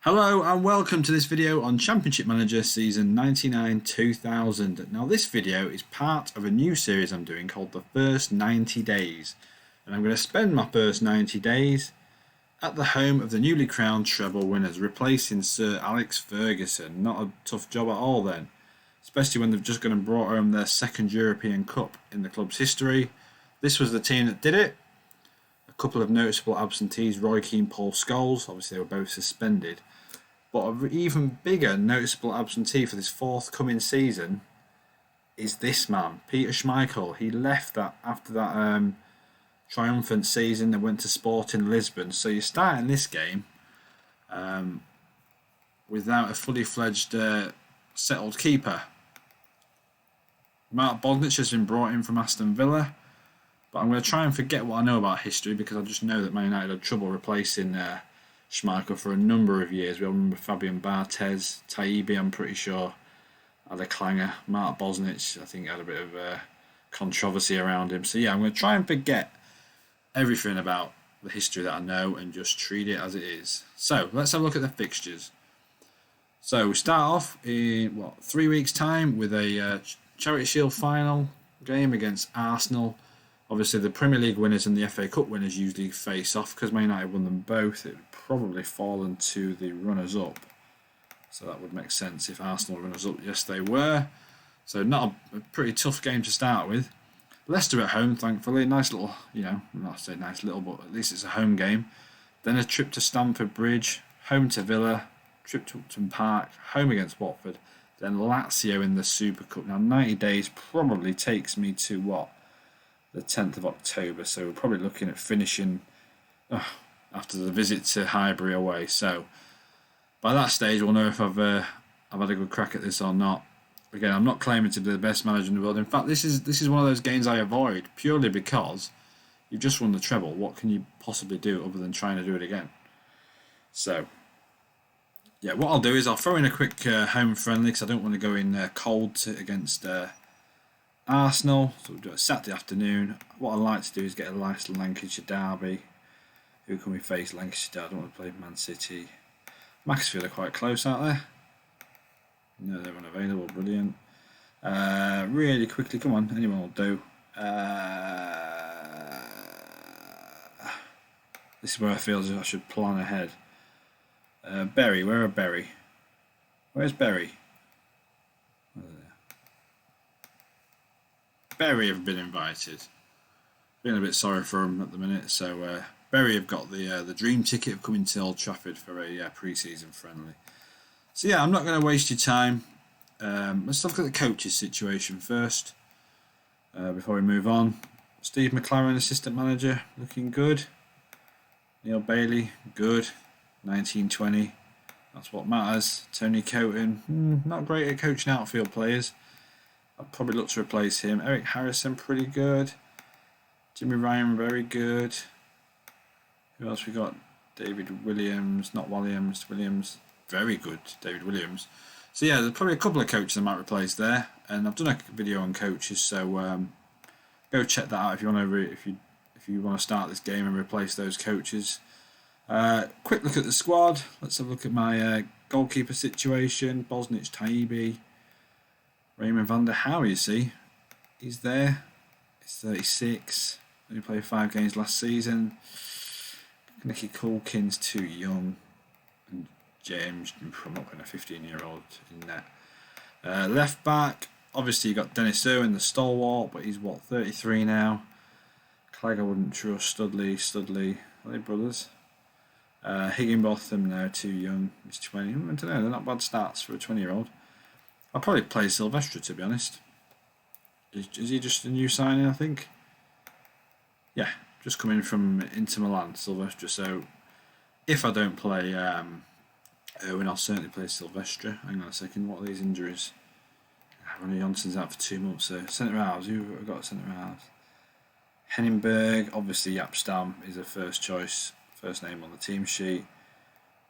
Hello and welcome to this video on Championship Manager Season 99-2000. Now this video is part of a new series I'm doing called The First 90 Days. And I'm going to spend my first 90 days at the home of the newly crowned treble winners, replacing Sir Alex Ferguson. Not a tough job at all then, especially when they've just gone and brought home their second European Cup in the club's history. This was the team that did it. A couple of noticeable absentees, Roy Keane, Paul Scholes, obviously they were both suspended. But an even bigger noticeable absentee for this forthcoming season is this man, Peter Schmeichel. He left that after that triumphant season and went to Sporting Lisbon. So you're starting this game without a fully fledged settled keeper. Mark Bosnich has been brought in from Aston Villa. But I'm going to try and forget what I know about history because I just know that Man United had trouble replacing Schmeichel for a number of years. We remember Fabian Barthez, Taibbi, I'm pretty sure, had a clanger. Mark Bosnich, I think, had a bit of controversy around him. So yeah, I'm going to try and forget everything about the history that I know and just treat it as it is. So let's have a look at the fixtures. So we start off in 3 weeks' time with a Charity Shield final game against Arsenal. Obviously, the Premier League winners and the FA Cup winners usually face off. Because Man United won them both, it would probably fallen to the runners-up. So that would make sense if Arsenal were runners-up. Yes, they were. So not a pretty tough game to start with. Leicester at home, thankfully. Nice little, not to say nice little, but at least it's a home game. Then a trip to Stamford Bridge, home to Villa, trip to Upton Park, home against Watford. Then Lazio in the Super Cup. Now, 90 days probably takes me to what? The 10th of October, so we're probably looking at finishing after the visit to Highbury away. So by that stage, we'll know if I've had a good crack at this or not. Again, I'm not claiming to be the best manager in the world. In fact, this is one of those games I avoid purely because you've just won the treble. What can you possibly do other than trying to do it again? So yeah, what I'll do is I'll throw in a quick home friendly because I don't want to go in cold against Arsenal. So we'll do it Saturday afternoon. What I'd like to do is get a nice Lancashire derby. Who can we face? Lancashire derby. I don't want to play Man City. Macclesfield are quite close, aren't they? No, they're unavailable. Brilliant. Really quickly, come on. Anyone will do. This is where I feel as if I should plan ahead. Bury. Where are Bury? Where's Bury? Bury have been invited. Feeling a bit sorry for them at the minute. So Bury have got the dream ticket of coming to Old Trafford for a pre-season friendly. So yeah, I'm not going to waste your time. Let's look at the coach's situation first before we move on. Steve McLaren, assistant manager, looking good. Neil Bailey, good. 1920, that's what matters. Tony Coton, not great at coaching outfield players. I'd probably look to replace him. Eric Harrison, pretty good. Jimmy Ryan, very good. Who else we got? David Williams, not Williams, Williams, very good. David Williams. So yeah, there's probably a couple of coaches I might replace there, and I've done a video on coaches, so go check that out if you want to. If you want to start this game and replace those coaches. Quick look at the squad. Let's have a look at my goalkeeper situation. Bosnich, Taibbi. Raymond van der Houw, you see, he's there. He's 36. Only played 5 games last season. Nicky Culkin's too young. And James, I'm not putting a 15-year-old in there. Left back, obviously you got Dennis Irwin, the stalwart, but he's 33 now. Clegg I wouldn't trust. Studley, are they brothers? Higginbotham now, too young. He's 20. I don't know, they're not bad stats for a 20-year-old. I'll probably play Silvestre, to be honest. Is he just a new signing, I think? Yeah, just coming from Inter Milan, Silvestre. So, if I don't play Irwin, I'll certainly play Silvestre. Hang on a second, what are these injuries? Ronnie Johnson's out for 2 months. So, centre halves, who have I got centre halves? Henningberg, obviously Jaap Stam is a first choice, first name on the team sheet.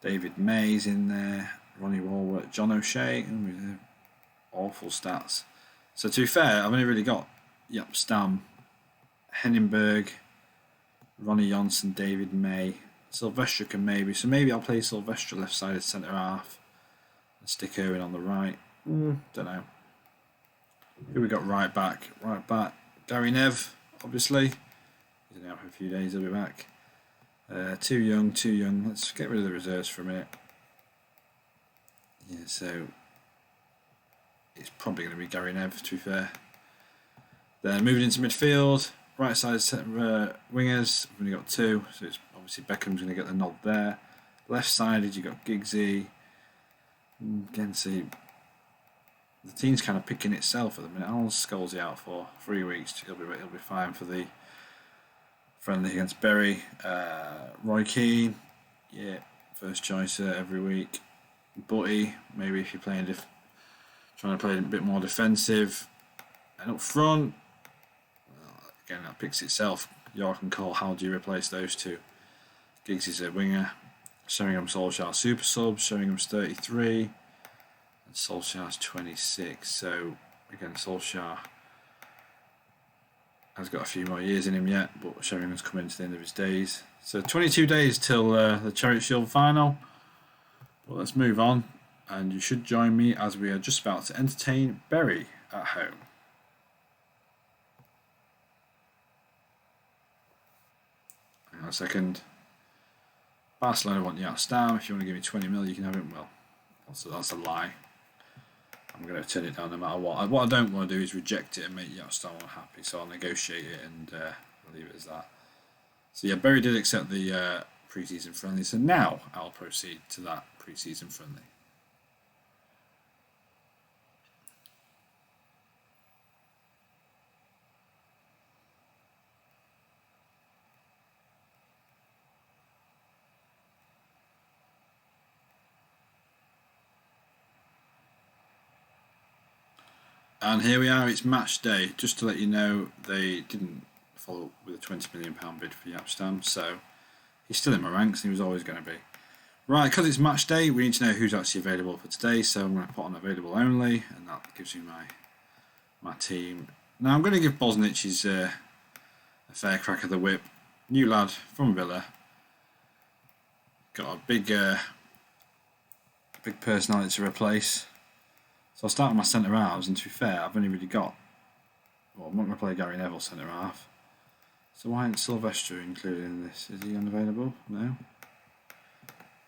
David May's in there. Ronnie Walworth, John O'Shea, awful stats. So to be fair, I've only really got Stam, Henningberg, Ronnie Johnson, David May, Silvestre can maybe. So maybe I'll play Silvestre left-sided centre-half and stick Irwin on the right. Don't know. Who we got right back? Right back. Gary Nev, obviously. He's been out for a few days, he'll be back. Too young. Let's get rid of the reserves for a minute. Yeah, so it's probably going to be Gary Nev, to be fair. Then moving into midfield, right side wingers, we've only got two, so it's obviously Beckham's going to get the nod there. Left sided, you've got Giggsy. Again, see, the team's kind of picking itself at the minute. Alan Scholesy out for 3 weeks. He'll be fine for the friendly against Bury. Roy Keane, yeah, first choice every week. Butty, maybe if you're playing trying to play a bit more defensive. And up front, well, again, that picks itself. York and Cole, how do you replace those two? Giggs is a winger. Sheringham Solskjaer super sub. Sheringham's 33 and Solskjaer's 26. So again, Solskjaer has got a few more years in him yet, but Sheringham's coming to the end of his days. So 22 days till the Charity Shield final. But let's move on, and you should join me as we are just about to entertain Bury at home. Hang on a second. Barcelona want Stam. If you want to give me 20 mil, you can have it. Well, also that's a lie. I'm going to turn it down no matter what. What I don't want to do is reject it and make Stam unhappy, so I'll negotiate it and leave it as that. So yeah, Bury did accept the pre-season friendly, so now I'll proceed to that pre-season friendly. And here we are, it's match day. Just to let you know, they didn't follow up with a £20 million bid for Stam, so he's still in my ranks and he was always going to be. Right, because it's match day, we need to know who's actually available for today, so I'm going to put on available only, and that gives you my team. Now I'm going to give Bosnich his a fair crack of the whip. New lad from Villa. Got a big personality to replace. So I'll start with my centre halves, and to be fair, I've only really got. Well, I'm not going to play Gary Neville centre half. So why isn't Silvestre included in this? Is he unavailable? No.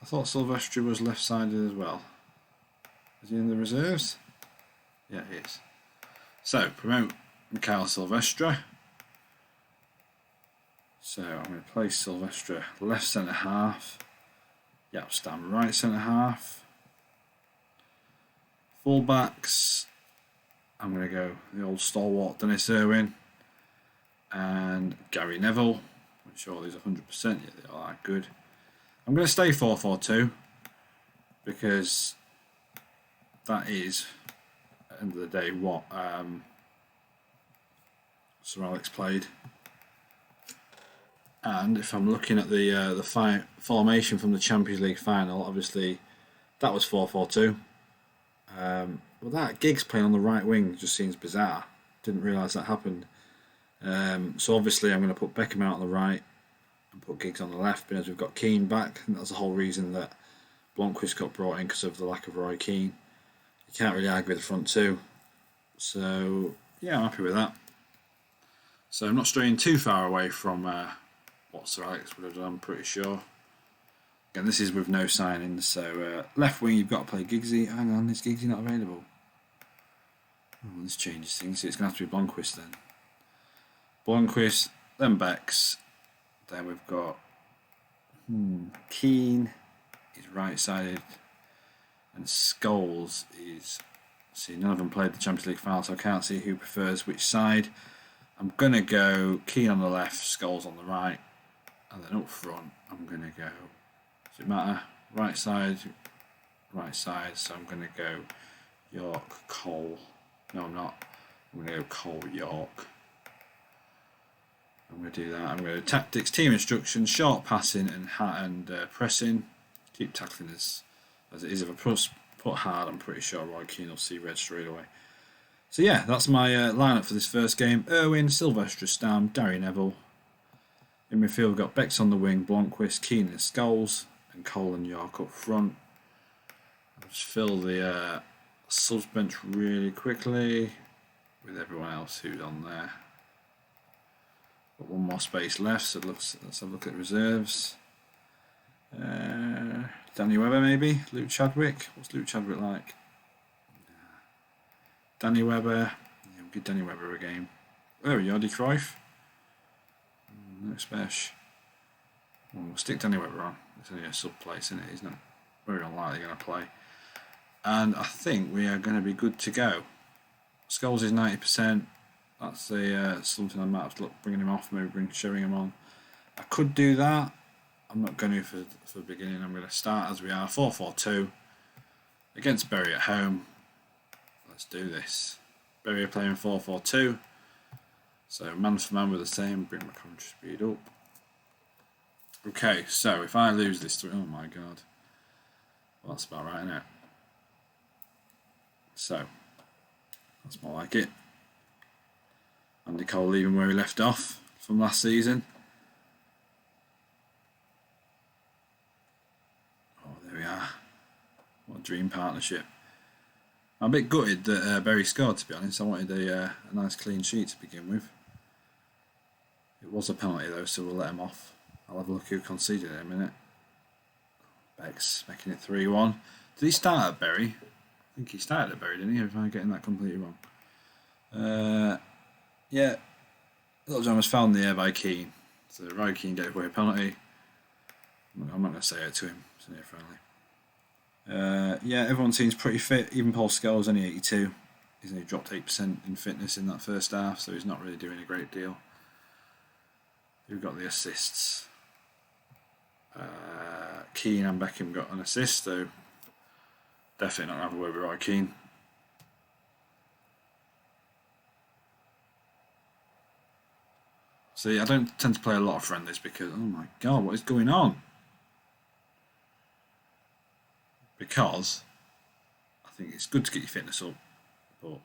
I thought Silvestre was left-sided as well. Is he in the reserves? Yeah, he is. So promote Mikhail Silvestre. So I'm going to place Silvestre left centre half. Stam right centre half. Full-backs, I'm going to go the old stalwart Dennis Irwin and Gary Neville. I'm sure these 100%, yeah, they are that good. I'm going to stay 4-4-2 because that is, at the end of the day, what Sir Alex played. And if I'm looking at the formation from the Champions League final, obviously that was 4-4-2. Well, that Giggs playing on the right wing just seems bizarre. Didn't realise that happened. So obviously I'm going to put Beckham out on the right and put Giggs on the left because we've got Keane back. And that's the whole reason that Blomqvist got brought in, because of the lack of Roy Keane. You can't really argue with the front two. So yeah, I'm happy with that. So I'm not straying too far away from what Sir Alex would have done, I'm pretty sure. Again, this is with no signings, so left wing you've got to play Giggsy. Hang on, is Giggsy not available? Oh, this changes things, so it's going to have to be Blomqvist then. Blomqvist, then Becks. Then we've got Keane, he's right-sided, and Scholes is... See, none of them played the Champions League final, so I can't see who prefers which side. I'm going to go Keane on the left, Scholes on the right, and then up front I'm going to go... Does it matter? Right side, so I'm going to go York, Cole. No, I'm not. I'm going to go Cole, York. I'm going to do that. I'm going to tactics, team instructions, short passing and pressing. Keep tackling as it is. If I put hard, I'm pretty sure Roy Keane will see red straight away. So yeah, that's my lineup for this first game. Irwin, Silvestre, Stam, Gary Neville. In midfield, we've got Bex on the wing, Blomqvist, Keane and Scholes, and Cole and York up front. I'll just fill the subs bench really quickly with everyone else who's on there. Got one more space left, so let's have a look at reserves. Danny Webber maybe? Luke Chadwick? What's Luke Chadwick like? Danny Webber. Yeah, we'll give Danny Webber a game. Oh, Jordi Cruyff. No special. Well, we'll stick Danny Webber on. It's only a sub place, isn't it? He's not very unlikely going to play. And I think we are going to be good to go. Scholes is 90%. That's something I might have to look bringing him off, maybe showing him on. I could do that. I'm not going to for the beginning. I'm going to start as we are, 4-4-2 against Bury at home. Let's do this. Bury are playing 4-4-2. So man for man with the same. Bring my commentary speed up. Okay, so if I lose this 3, oh my god. Well, that's about right, isn't it? So that's more like it. Andy Cole leaving where he left off from last season. Oh, there we are. What a dream partnership. I'm a bit gutted that Bury scored, to be honest. I wanted a nice clean sheet to begin with. It was a penalty though, so we'll let him off. I'll have a look who conceded in a minute. Bex making it 3-1. Did he start at Bury? I think he started at Bury, didn't he? If I'm getting that completely wrong. Yeah, Little John was found in the air by Keane. So Roy Keane gave away a penalty. I'm not going to say it to him. It's near friendly. Yeah, everyone seems pretty fit. Even Paul Scholes only 82. He's only dropped 8% in fitness in that first half, so he's not really doing a great deal. Who got the assists? Keane and Beckham got an assist, so definitely not going to have a word with Roy Keane. See, I don't tend to play a lot of friendlies because, oh my god, what is going on? Because I think it's good to get your fitness up, but at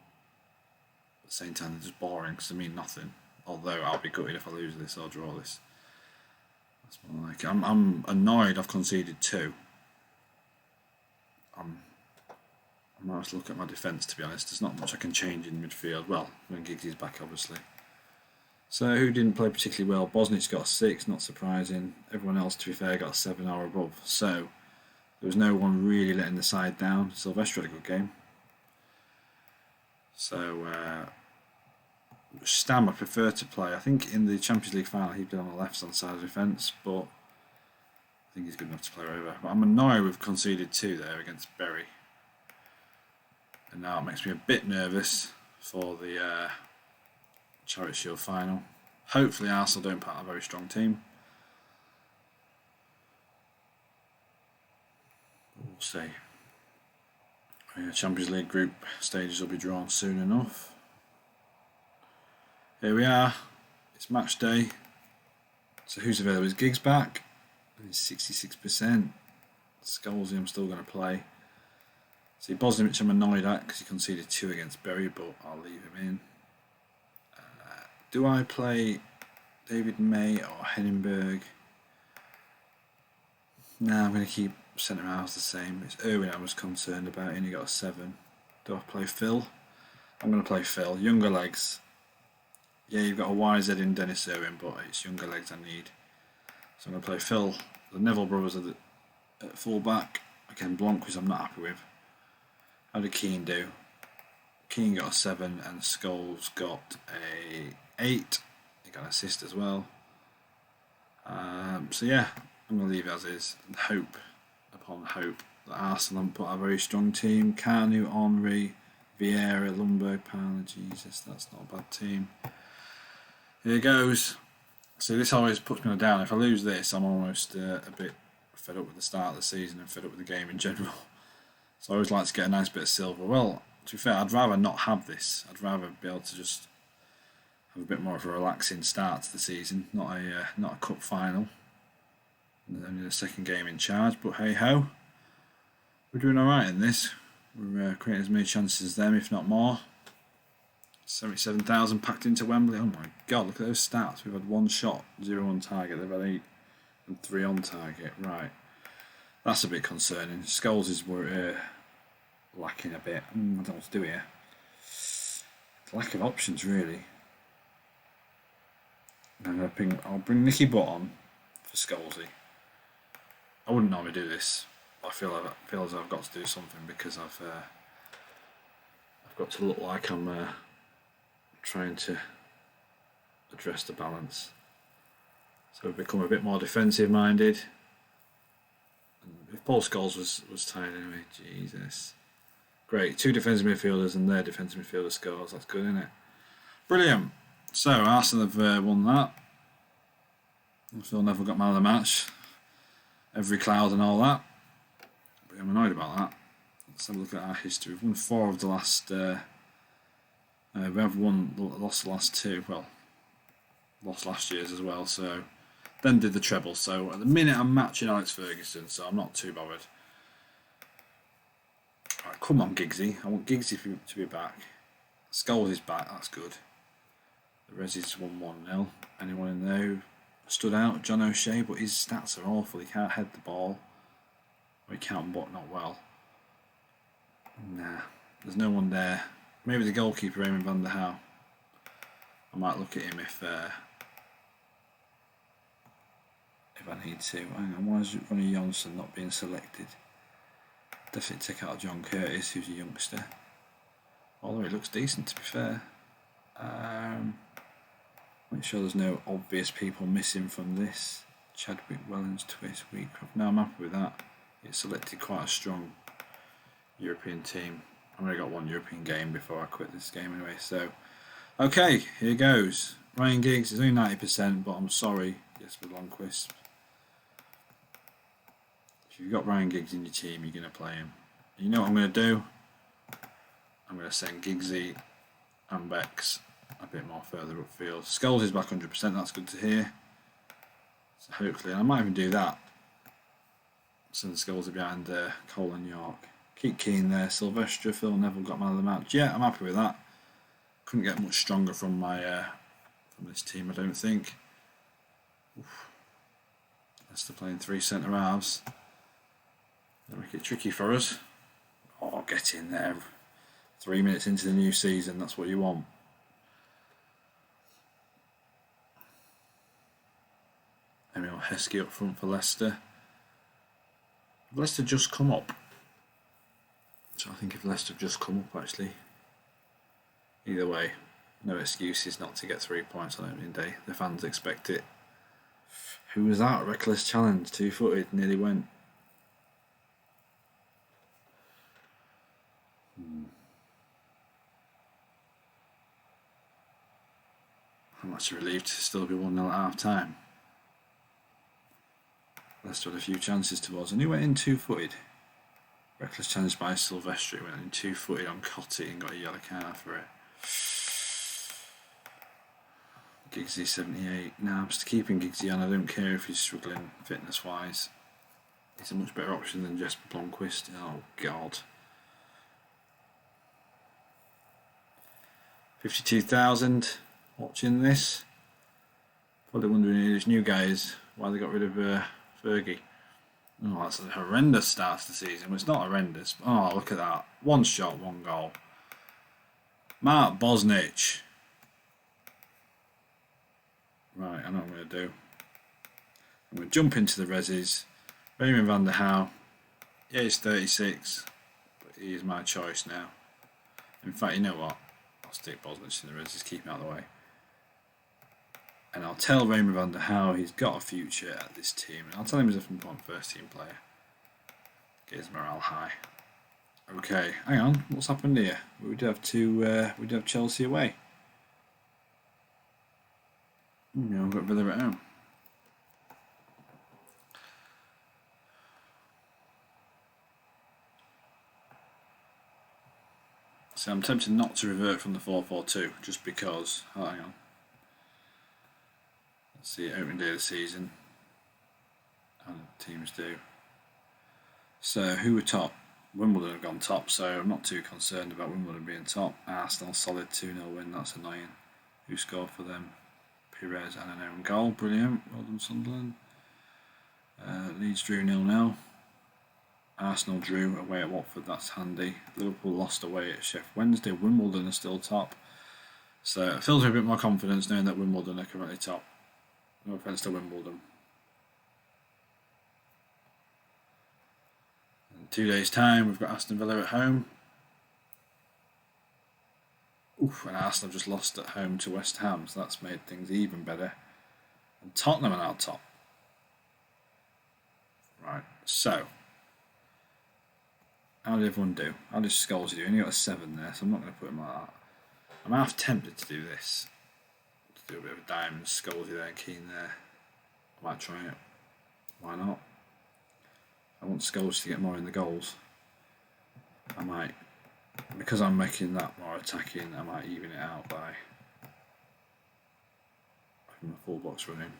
the same time they're just boring because they mean nothing. Although I'll be gutted if I lose this or draw this. That's more like it. I'm annoyed I've conceded 2. I might have to look at my defence, to be honest. There's not much I can change in midfield. Well, when Giggs is back, obviously. So who didn't play particularly well? Bosnic's got a 6, not surprising. Everyone else, to be fair, got a 7 or above. So there was no one really letting the side down. Sylvester had a good game. So Stam I prefer to play. I think in the Champions League final he played on the left-hand side of the defence, but I think he's good enough to play over. But I'm annoyed we've conceded 2 there against Bury. And now it makes me a bit nervous for the Charity Shield final. Hopefully Arsenal don't put out a very strong team. We'll see. Champions League group stages will be drawn soon enough. Here we are. It's match day. So who's available? Is Giggs back? He's 66%. Scholesy I'm still going to play. See, Bosnich I'm annoyed at because he conceded 2 against Bury, but I'll leave him in. Do I play David May or Henningberg? No, I'm going to keep centre halves the same. It's Irwin I was concerned about, and he got a 7. Do I play Phil? I'm going to play Phil. Younger legs. Yeah, you've got a YZ in Dennis Irwin, but it's younger legs I need. So I'm going to play Phil. The Neville brothers are at full back. Again, Blomqvist I'm not happy with. How did Keane do? Keane got a 7 and Scholes got a 8. He got an assist as well. So yeah, I'm going to leave it as is and hope upon hope that Arsenal put a very strong team. Carnu, Henry, Vieira, Lundberg, Palmer. Jesus, that's not a bad team. Here goes. See, this always puts me down. If I lose this, I'm almost a bit fed up with the start of the season and fed up with the game in general. So I always like to get a nice bit of silver. Well, to be fair, I'd rather not have this. I'd rather be able to just have a bit more of a relaxing start to the season, not a cup final. And only the second game in charge, but hey ho, we're doing all right in this. We're creating as many chances as them, if not more. 77,000 packed into Wembley. Oh my God, look at those stats. We've had 1 shot, 0 on target. They've had 8 and 3 on target. Right. That's a bit concerning. Scholes were lacking a bit. I don't know what to do here. Lack of options, really. I'll bring Nicky Butt on for Scholesy. I wouldn't normally do this. I feel as I've got to do something because I've got to look like I'm trying to address the balance. So we've become a bit more defensive minded. And if Paul Scholes was tired anyway, Jesus. Great, 2 defensive midfielders and their defensive midfielder scores. That's good, isn't it? Brilliant. So Arsenal have won that. Phil Neville got man of the match. Every cloud and all that. But I'm annoyed about that. Let's have a look at our history. We've won 4 of the last. We have lost the last 2. Well, lost last year's as well. So then did the treble. So at the minute I'm matching Alex Ferguson, so I'm not too bothered. Right, come on, Giggsy. I want Giggsy to be back. Scholes is back. That's good. The Resi's won 1-0. Anyone in there who stood out? John O'Shea, but his stats are awful. He can't head the ball. Or he can, but not well. Nah, there's no one there. Maybe the goalkeeper, Eamon van der Hau. I might look at him if I need to. Hang on, why is Ronnie Johnson not being selected? Definitely take out John Curtis, who's a youngster. Although he looks decent, to be fair. Make sure there's no obvious people missing from this. Chadwick, Wellens, Twist, Wheatcroft. No, I'm happy with that. It selected quite a strong European team. I've only got 1 European game before I quit this game anyway. So, okay, here goes. Ryan Giggs is only 90%, but I'm sorry, Jesper Lundqvist. If you've got Ryan Giggs in your team, you're going to play him. You know what I'm going to do? I'm going to send Giggsy and Bex a bit more further upfield. Scholes is back 100%, that's good to hear. So hopefully, I might even do that. Send Scholes behind Cole and York. Keep Keane there. Sylvester, Phil Neville got man of the match. Yeah, I'm happy with that. Couldn't get much stronger from from this team, I don't think. Leicester playing 3 centre halves. That'll make it tricky for us. Oh, get in there. 3 minutes into the new season, that's what you want. Emil Heskey up front for Leicester. Leicester just come up. So I think if Leicester have just come up, actually. Either way, no excuses not to get 3 points on opening day. The fans expect it. Who was that? Reckless challenge, 2-footed, nearly went. I'm actually relieved to still be 1-0 at half time. Leicester had a few chances towards, and he went in 2-footed. Reckless challenge by Silvestri, went in 2-footed on Cotti and got a yellow card for it. Giggsy 78. Now I'm just keeping Giggsy on. I don't care if he's struggling fitness wise. He's a much better option than Jesper Blomqvist. Oh God. 52,000 watching this. Probably wondering who these new guys, why they got rid of Fergie. Oh, that's a horrendous start to the season. Well, it's not horrendous. Oh, look at that. 1 shot, 1 goal. Mark Bosnich. Right, I know what I'm going to do. I'm going to jump into the resis. Raymond van der Hau. Yeah, he's 36, but he is my choice now. In fact, you know what? I'll stick Bosnich in the resis, keep him out of the way. And I'll tell Raymond van der Hau he's got a future at this team. And I'll tell him he's a important first team player. Get his morale high. Okay, hang on. What's happened here? We do have Chelsea away. No, I've got Villa at home. So I'm tempted not to revert from the 4-4-2 just because. Oh, hang on. Let's see, opening day of the season. And teams do. So who were top? Wimbledon have gone top, so I'm not too concerned about Wimbledon being top. Arsenal solid 2-0 win, that's annoying. Who scored for them? Perez and an own goal, brilliant. Well done, Sunderland. Leeds drew 0-0. Arsenal drew away at Watford, that's handy. Liverpool lost away at Sheffield Wednesday. Wimbledon are still top. So it fills me a bit more confidence knowing that Wimbledon are currently top. No offence to Wimbledon. In 2 days' time, we've got Aston Villa at home. Oof, and Arsenal just lost at home to West Ham, so that's made things even better. And Tottenham are now top. Right, so how did everyone do? How did Scholes do? He only got a 7 there, so I'm not going to put him like that. I'm half tempted to do this. To do a bit of a diamond, Scholes there, Keane there. I might try it. Why not? I want Scholes to get more in the goals. I might, because I'm making that more attacking, I might even it out by having a full box running.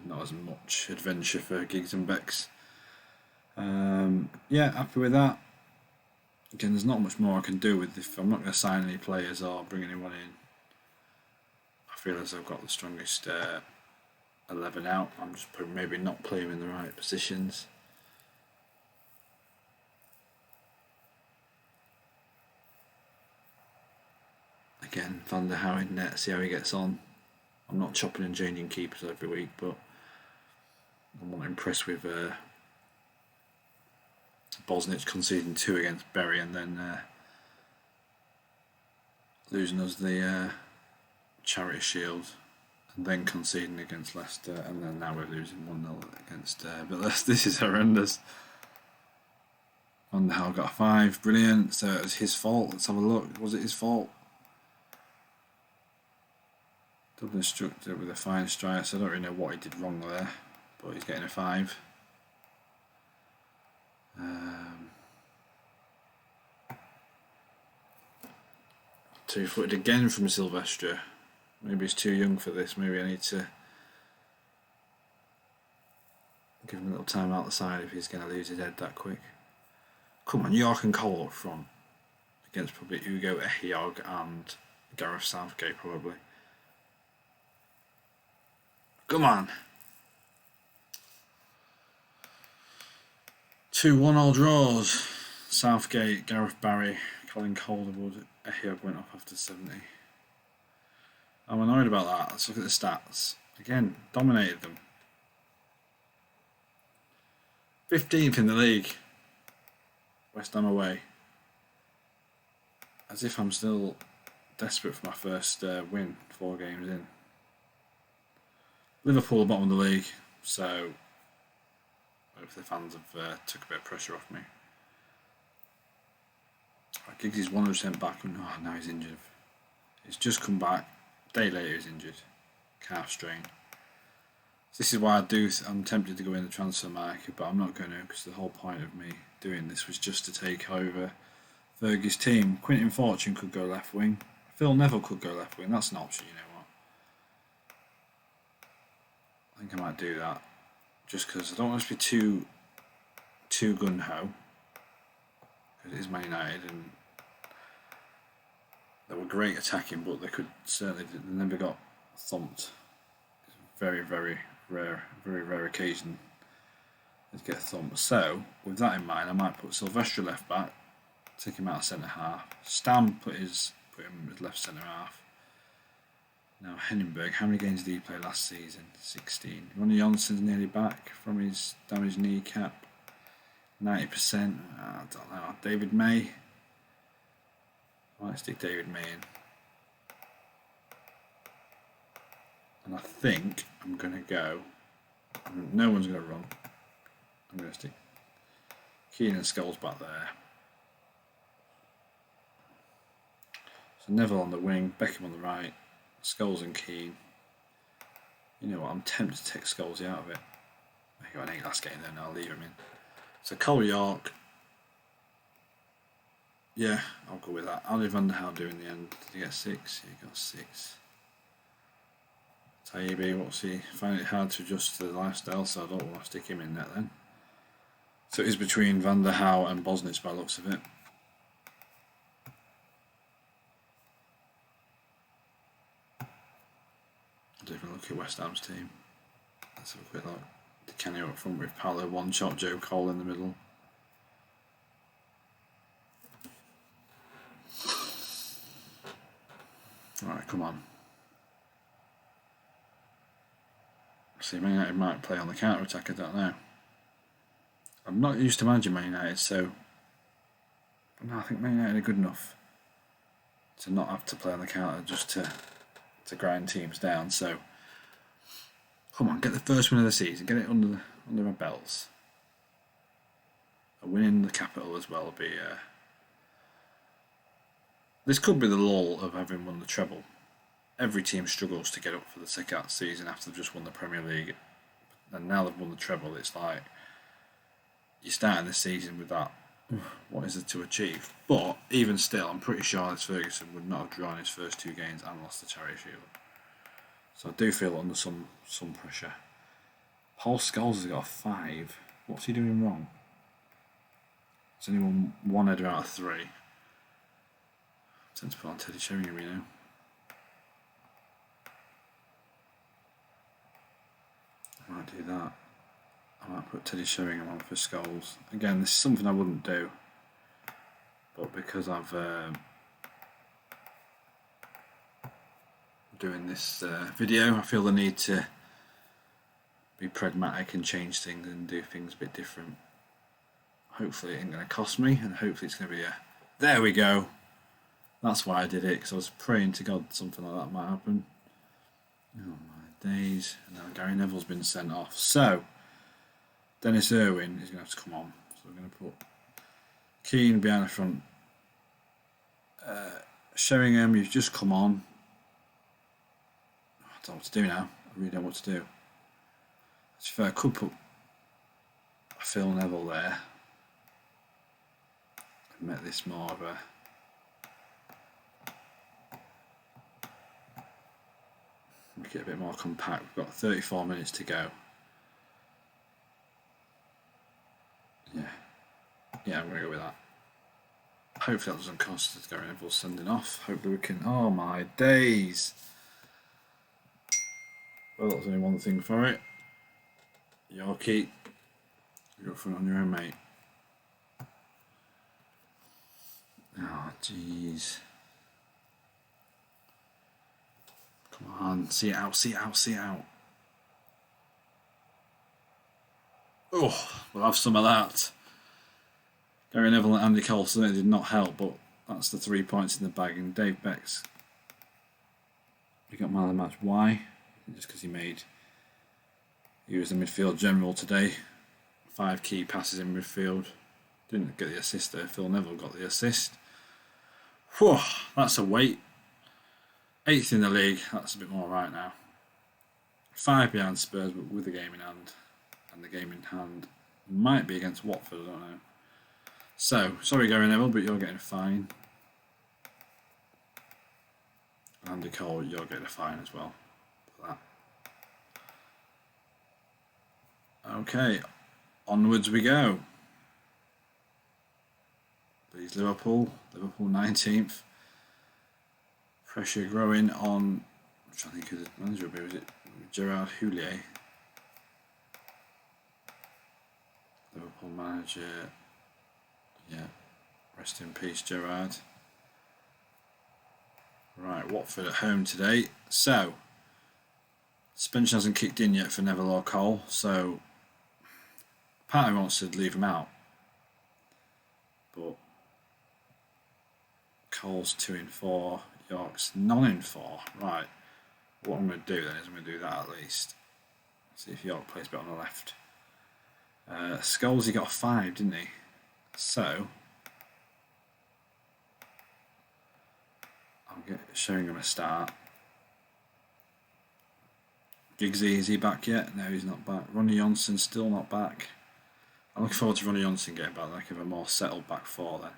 Not as much adventure for Giggs and Becks. Yeah, happy with that. Again, there's not much more I can do with if I'm not going to sign any players or bring anyone in. I feel as I've got the strongest 11 out. I'm just maybe not playing in the right positions. Again, Van der Haar in net, see how he gets on. I'm not chopping and changing keepers every week, but I'm not impressed with Bosnich conceding 2 against Bury and then losing us the Charity Shield and then conceding against Leicester and then now we're losing 1-0 against but this is horrendous. Van der Haar got a 5, brilliant, so it was his fault. Let's have a look. Was it his fault? Double instructor with a fine strike, so I don't really know what he did wrong there, but he's getting a 5. 2-footed again from Silvestre. Maybe he's too young for this. Maybe I need to give him a little time out the side if he's going to lose his head that quick. Come on, York and Cole up front against probably Ugo Ehiogu and Gareth Southgate probably. Come on. 2-1 all draws. Southgate, Gareth Barry, Colin Calderwood, Ehiogu went off after 70. I'm annoyed about that. Let's look at the stats. Again, dominated them. 15th in the league. West Ham away. As if I'm still desperate for my first win 4 games in. Liverpool bottom of the league, so hopefully the fans have took a bit of pressure off me. Giggs is 100% back, and now he's injured. He's just come back. A day later he's injured. Calf strain. So this is why I'm tempted to go in the transfer market, but I'm not going to, because the whole point of me doing this was just to take over Fergie's team. Quinton Fortune could go left wing. Phil Neville could go left wing. That's an option, you know what. I think I might do that. Just because I don't want to be too gun-ho. Because it is Man United and they were great attacking, but they never got thumped. It's a very, very rare occasion to get thumped. So, with that in mind, I might put Silvestre left back, take him out of centre half. Stam put him as left centre half. Now Henningberg, how many games did he play last season? 16. Ronnie Johnson's nearly back from his damaged kneecap. 90%. I don't know. David May. I might stick David May in. And I think I'm going to go. No one's going to run. I'm going to stick Keane and Scholes back there. So Neville on the wing, Beckham on the right, Scholes and Keane. You know what, I'm tempted to take Scholes out of it. I got an 8 last game then, I'll leave him in. So Cole York. Yeah, I'll go with that. Ali Van der Haar do in the end. Did he get 6? He got 6. Taibbi, what's he? Find it hard to adjust to the lifestyle, so I don't want to stick him in net then. So it is between Van der Hau and Bosnich by the looks of it. I'll even look at West Ham's team. Let's have a quick look. Kenny up front with Paolo, one shot, Joe Cole in the middle. Alright, come on. See, Man United might play on the counter-attack, I don't know. I'm not used to managing Man United, so... But no, I think Man United are good enough to not have to play on the counter, just to grind teams down, so... Come on, get the first win of the season, get it under our belts. A win in the capital as well will be... This could be the lull of having won the treble. Every team struggles to get up for the second season after they've just won the Premier League. And now they've won the treble, it's like... You're starting the season with that, what is it to achieve? But, even still, I'm pretty sure Alex Ferguson would not have drawn his first 2 games and lost the Charity Shield. So I do feel under some pressure. Paul Scholes has got a 5. What's he doing wrong? It's only one header out of 3. I tend to put on Teddy Sheringham, you know. I might do that. I might put Teddy Sheringham on for Scholes. Again, this is something I wouldn't do. But because I've... doing this video, I feel the need to be pragmatic and change things and do things a bit different. Hopefully it ain't going to cost me, and hopefully it's going to be a... There we go! That's why I did it, because I was praying to God something like that might happen. Oh my days. And now Gary Neville's been sent off. So, Dennis Irwin is going to have to come on. So we're going to put Keane behind the front. Sheringham, you've just come on. I don't know what to do now. I really don't know what to do. To be fair, I could put Phil Neville there and make this more of a... Make it a bit more compact. We've got 34 minutes to go. Yeah, I'm going to go with that. Hopefully that doesn't cost us Gary Neville sending off. Hopefully we can... Oh my days! Well, there's only one thing for it. Yorkie, you're up front on your own, mate. Oh, jeez. Come on, see it out, see it out, see it out. Oh, we'll have some of that. Gary Neville and Andy Cole certainly did not help, but that's the 3 points in the bag. And Dave Beck's, he got man of the match. Why? Just because he was the midfield general today. 5 key passes in midfield. Didn't get the assist there. Phil Neville got the assist. Whew, that's a weight. 8th in the league. That's a bit more right now. 5 behind Spurs, but with the game in hand. And the game in hand might be against Watford, I don't know. So, sorry Gary Neville, but you're getting a fine. Andy Cole, you're getting a fine as well. That. Okay, onwards we go. Please Liverpool 19th. Pressure growing on, I'm trying to think who the manager will be, was it Gerard Houllier? Liverpool manager, yeah, rest in peace Gerard. Right, Watford at home today. So, suspension hasn't kicked in yet for Neville or Cole, so part of me wants to leave him out. But Cole's 2 in 4, York's none in 4. Right, what I'm going to do then is I'm going to do that at least. See if York plays a bit on the left. Scholes, he got a 5, didn't he? So, I'll get Sheringham a start. Giggsy, is he back yet? No, he's not back. Ronnie Johnson still not back. I'm looking forward to Ronnie Johnson getting back. Like, have a more settled back 4 then.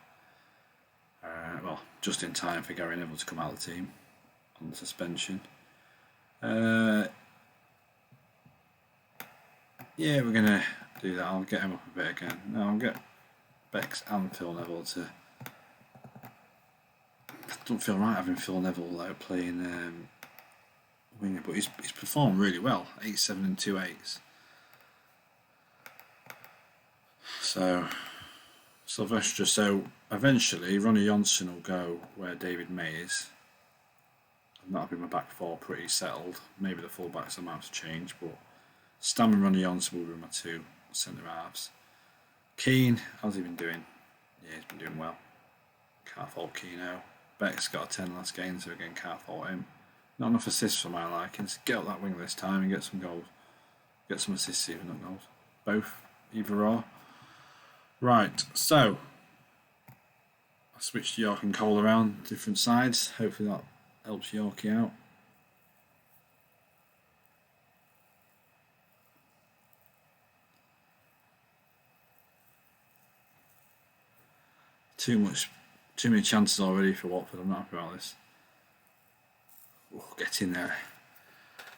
Well, just in time for Gary Neville to come out of the team on the suspension. Yeah, we're gonna do that. I'll get him up a bit again. No, I'll get Bex and Phil Neville to. I don't feel right having Phil Neville out playing winger, but he's performed really well. 8-7 and 2 8s. So Sylvester. So eventually, Ronnie Johnson will go where David May is. And that'll be my back four pretty settled. Maybe the full backs I might have to change, but Stam and Ronnie Johnson will be my two centre halves. Keane, how's he been doing? Yeah, he's been doing well. Can't fault Keano. Beck's got a 10 last game, so again, can't fault him. Not enough assists for my liking. So get up that wing this time and get some goals. Get some assists, even not goals. Both, either or. Right, so I switched York and Cole around different sides. Hopefully that helps Yorkie out. Too many chances already for Watford. I'm not happy about this. Oh, get in there.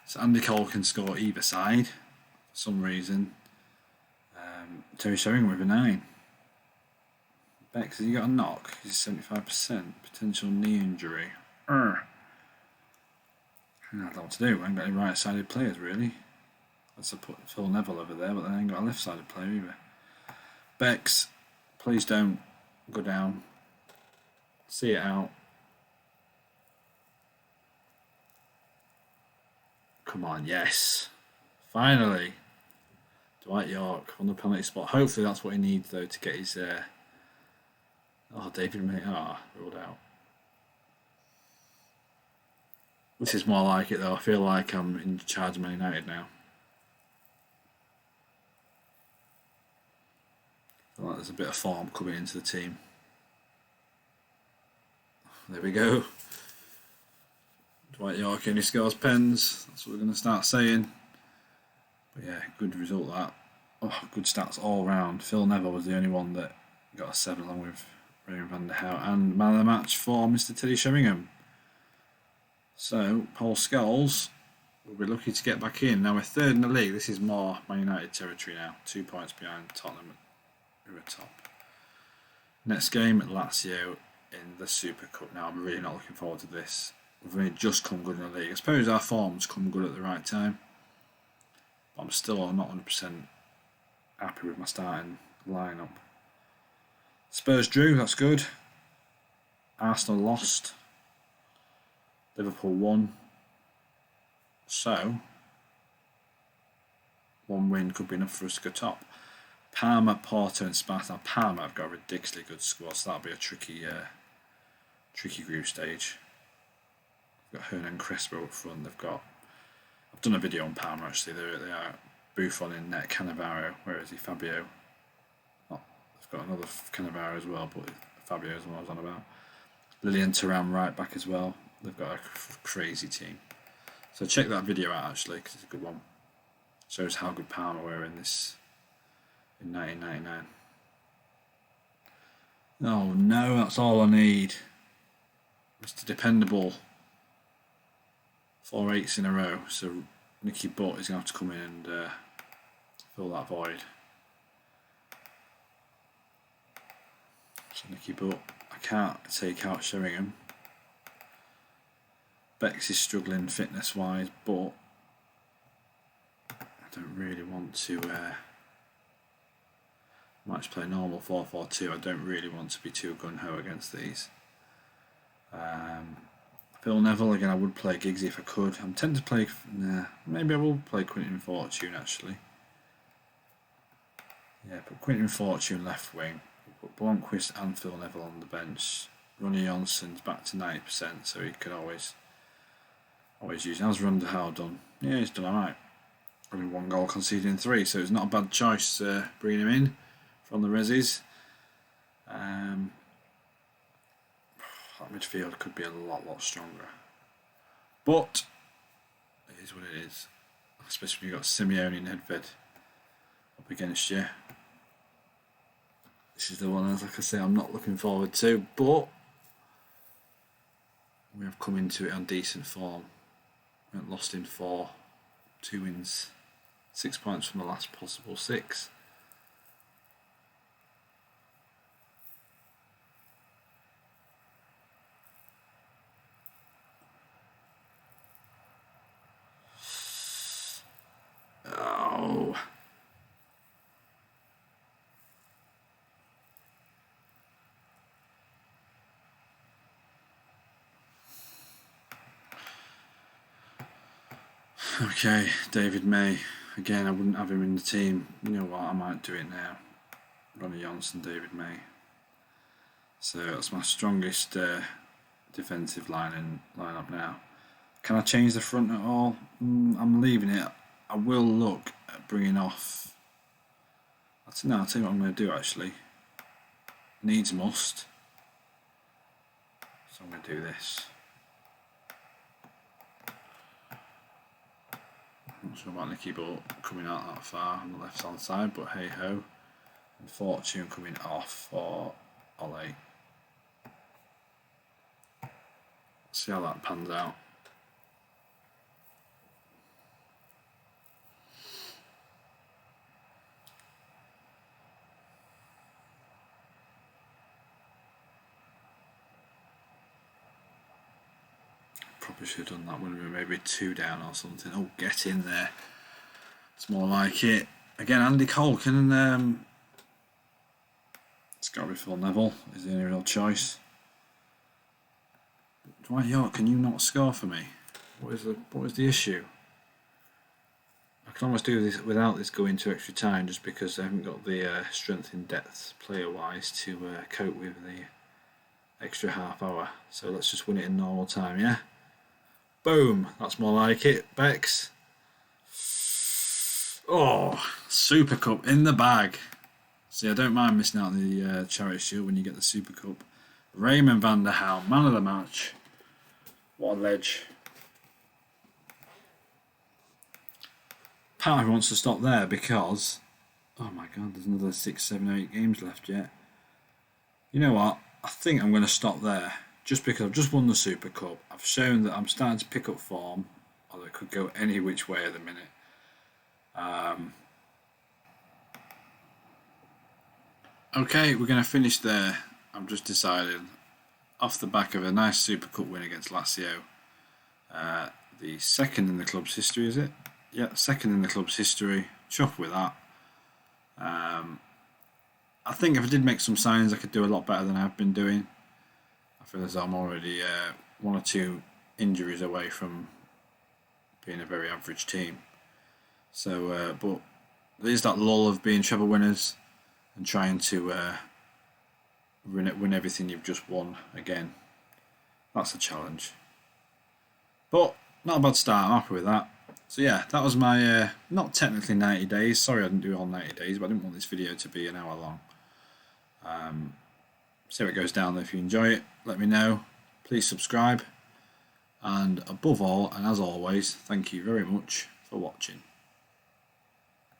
So Andy Cole can score either side for some reason. Terry Sheringham with a 9. Bex, has he got a knock? He's 75%. Potential knee injury. I don't know what to do. I ain't got any right-sided players, really. Let's put Phil Neville over there, but then I ain't got a left-sided player either. Bex, please don't go down. See it out. Come on, yes. Finally. Dwight York on the penalty spot. Hopefully that's what he needs, though, to get his... David May. Ruled out. This is more like it, though. I feel like I'm in charge of Man United now. I feel like there's a bit of form coming into the team. There we go. Dwight York and he scores pens. That's what we're going to start saying. But yeah, good result that. Good stats all round. Phil Neville was the only one that got a 7 along with Raymond van der Hout. And man of the match for Mr. Teddy Sheringham. So, Paul Scholes will be lucky to get back in. Now we're third in the league. This is more Man United territory now. 2 points behind Tottenham, who are top. Next game at Lazio in the Super Cup. Now I'm really not looking forward to this. We've only just come good in the league. I suppose our form's come good at the right time. But I'm still not 100% happy with my starting lineup. Spurs drew, that's good. Arsenal lost. Liverpool won. So, one win could be enough for us to go top. Parma, Porto and Sparta. Now, Parma have got a ridiculously good squad, so that'll be a tricky group stage. They've got Hernan Crespo up front. I've done a video on Parma actually. They are Buffon in net, Cannavaro. Where is he? Fabio. They've got another Cannavaro as well, but Fabio is the one I was on about. Lilian Thuram right back as well. They've got a crazy team. So check that video out actually, because it's a good one. Shows how good Parma were in 1999. Oh no, that's all I need. Mr. Dependable. 4 8s in a row. So Nicky Butt is going to have to come in and fill that void. So Nicky Butt. I can't take out Sheringham. Bex is struggling fitness-wise, but I don't really want to... might just play normal 4-4-2. I don't really want to be too gung-ho against these. Phil Neville, again, I would play Giggsy if I could. I'm tempted to play... maybe I will play Quinton Fortune, actually. Yeah, put Quinton Fortune left wing. Put Blomqvist and Phil Neville on the bench. Ronnie Johnson's back to 90%, so he could always use. How's Van der Hout done? Yeah, he's done alright. Only 1 goal conceded in 3, so it's not a bad choice bringing him in from the Resis. That midfield could be a lot stronger. But it is what it is. Especially when you've got Simeone and Nedved up against you. This is the one, like I say, I'm not looking forward to, but we have come into it on decent form. We haven't lost in 4, 2 wins, 6 points from the last possible 6. Okay, David May. Again, I wouldn't have him in the team. You know what? I might do it now. Ronnie Johnson, David May. So that's my strongest defensive lineup now. Can I change the front at all? I'm leaving it. I will look at bringing off. I'll tell you what I'm going to do actually. Needs must. So I'm going to do this. Not sure about Nicky Butt coming out that far on the left hand side, but hey ho. And Fortune coming off for Ollie. See how that pans out. Probably should have done that when we were maybe 2 down or something. Oh, get in there. It's more like it. Again, Andy Colkin and it's got to be Phil Neville is the only real choice. Dwight York, can you not score for me? What is the issue? I can almost do this without this going to extra time, just because I haven't got the strength in depth player-wise to cope with the extra half hour. So let's just win it in normal time, yeah? Boom! That's more like it, Bex. Oh, Super Cup in the bag. See, I don't mind missing out on the Charity Shield when you get the Super Cup. Raymond van der Helm, man of the match. What a ledge. Part of me wants to stop there because, oh my god, there's another 6, 7, 8 games left yet. You know what? I think I'm going to stop there. Just because I've just won the Super Cup. I've shown that I'm starting to pick up form. Although it could go any which way at the minute. Okay, we're going to finish there. I've just decided, off the back of a nice Super Cup win against Lazio, the second in the club's history, is it? Yeah, second in the club's history. Chuffed with that. I think if I did make some signings, I could do a lot better than I've been doing. I feel as though I'm already 1 or 2 injuries away from being a very average team. So, but there's that lull of being treble winners and trying to win everything you've just won again. That's a challenge. But not a bad start. I'm happy with that. So yeah, that was my not technically 90 days. Sorry, I didn't do it all 90 days, but I didn't want this video to be an hour long. See how it goes down. If you enjoy it, let me know. Please subscribe. And above all, and as always, thank you very much for watching.